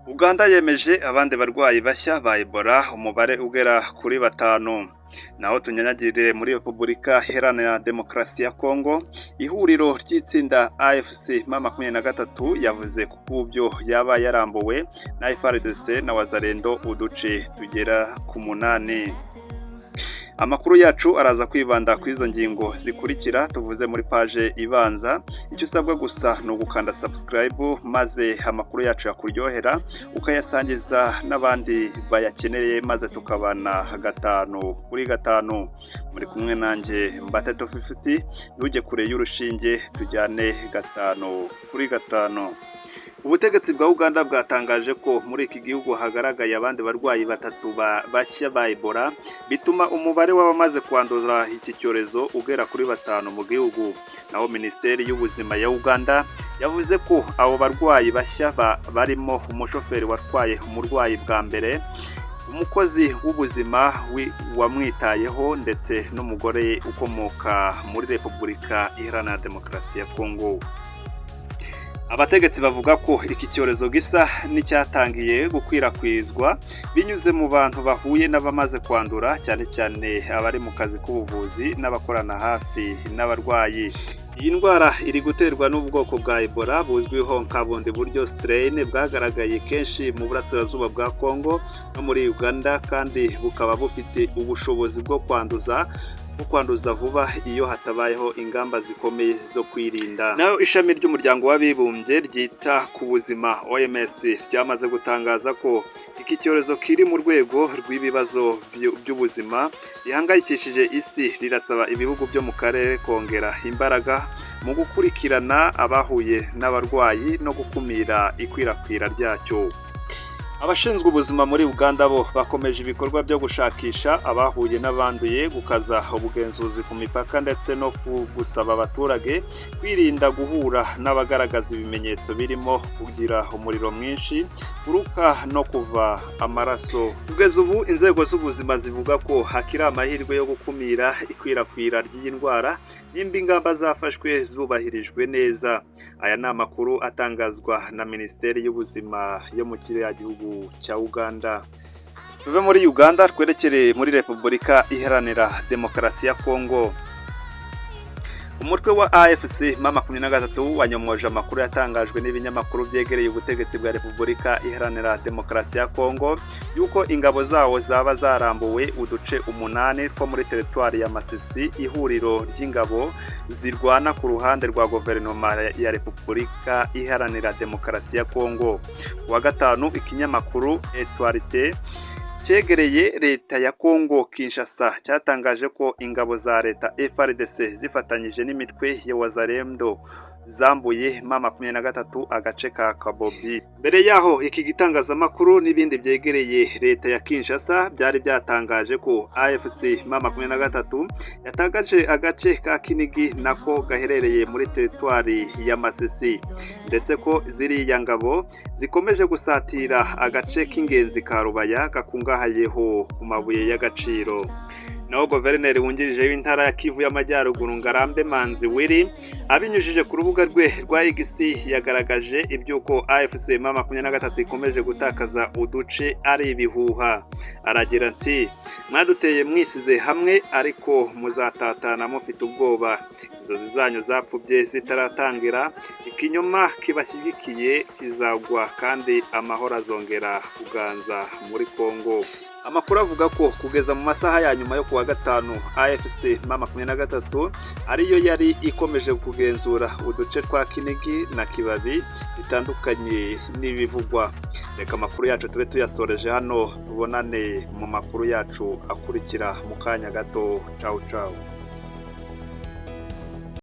Uganda yemeje abandi barwayi bashya ba Ebola umubare ugera kuri 5. Naho tunyanyagirire muri Repubulika Iharanira Demokarasi ya Kongo, ihuriro ry'itsinda AFC M23 yavuze ko kubyo yaba yarambuwe na FARDC na Wazalendo uduce tugera ku 8. Amakuru yacu araza kwibanda ku izo ngingo zikurikira tuvuze muri page ibanza. Icyo usabwa gusa ni ugukanda subscribe maze amakuru yacu yakuryohera ukayasangiza n'abandi bayakeneye, maze tukabana 5 muri kumwe nanjye Mbatete 50. Ntujye kure y'urushinge, tujyane 5. Ubutegetsi bwa Uganda bwatangaje ko muri iki gihugu hagaragaye abandi barwayi 3 bashya ba Ebola, bituma umubare w'abamaze kwandura iki cyorezo ugera kuri 5 mu gihugu. Naho Minisiteri y'Ubuzima ya Uganda yavuze ko abo barwayi bashya barimo umushoferi watwaye umurwayi bwa mbere, umukozi w'ubuzima wamwitayeho ndetse n'umugore ukomoka muri Repubulika Iharanira Demokarasi ya Kongo. Abategetsi bavuga ko iki cyorezo gisa n'icyatangiye gukwirakwizwa binyuze mu bantu bahuye n'abamaze kwandura, cyane cyane abari mu kazi k'ubuvuzi n'abakorana hafi n'abarwayi. Iyi ndwara iri guterwa n'ubwoko bwa Ebola buzwiho nka bundi buryo strain, bwagaragaye kenshi mu burasirazuba bwa Kongo no muri Uganda, kandi bukaba bufite ubushobozi bwo kwanduza vuba iyo hatabayeho ingamba zikomeye zo kwirinda. Naho ishami ry'umuryango w'abibumbye ryita ku buzima OMS ryamaze gutangaza ko iki cyorezo kiri mu rwego rw'ibibazo by'ubuzima bihangayikishije isi. Rirasaba ibihugu byo mu karere kongera imbaraga mu gukurikirana abahuye n'abarwayi no gukumira ikwirakwira ryacyo. Abashinzwe ubuzima muri Uganda bo bakomeje ibikorwa byo gushakisha abahuye n'abanduye, gukaza ubugenzuzi ku mipaka ndetse no gusaba abaturage kwirinda guhura n'abagaragaza ibimenyetso birimo kugira umuriro mwinshi, kuruka no kuva amaraso. Kugeza ubu inzego z'ubuzima zivuga ko hakiri amahirwe yo gukumira ikwirakwira ry'iyi ndwara nimba ingamba zafashwe zubahirijwe neza. Aya ni amakuru atangazwa na Minisiteri y'Ubuzima yo mu kiriya gihugu cya Uganda. Tuve muri Uganda twerekere muri Repubulika Iharanira Demokarasi ya Kongo. Umutwe wa AFC M23 wanyomoje amakuru yatangajwe n'ibinyamakuru byegereye ubutegetsi bwa Repubulika Iharanira Demokarasi ya Kongo yuko ingabo zawo zaba zarambuwe uduce 8 two muri teritwari ya Masisi, ihuriro ry'ingabo zirwana ku ruhande rwa guverinoma ya Repubulika Iharanira Demokarasi ya Kongo. Wa gatanu ikinyamakuru Etoile cyegereye leta ya Kongo Kinshasa cyatangaje ko ingabo za leta FARDC zifatanyije n'imitwe ya Wazalendo zambuye M23 agace ka Kabobi. Mbere yaho iki gitangazamakuru n'ibindi byegereye leta ya Kinshasa byari byatangaje ko AFC M23 yatagaje agace ka Kinigi nako gaherereye muri teritwari ya Masisi, ndetse ko ziriya ngabo zikomeje gusatira agace k'ingenzi ka Rubaya gakungahayeho ku mabuye y'agaciro. Naho Guverineri wungirije w'intara ya Kivu y'Amajyaruguru Ngarambe Manzi Willy abinyujije ku rubuga rwe rwa X yagaragaje ibyuko AFC M23 ikomeje gutakaza uduce ari ibihuha. Aragira ati, mwaduteye mwisize hamwe ariko muzatatana mufite ubwoba. Izo zanyu zapfubye zitaratangira, ikinyoma kibashyigikiye kizagwa kandi amahoro azongera kuganza muri Kongo. Amakuru avuga ko kugeza mu masaha ya nyuma yo kuwa gatanu AFC M23 ariyo yari ikomeje kugenzura uduce twa Kinigi na Kibabi bitandukanye n'ibivugwa. Reka amakuru yacu tube tuyasoreje hano, tubonane mu makuru yacu akurikira mu kanya gato. Ciao ciao.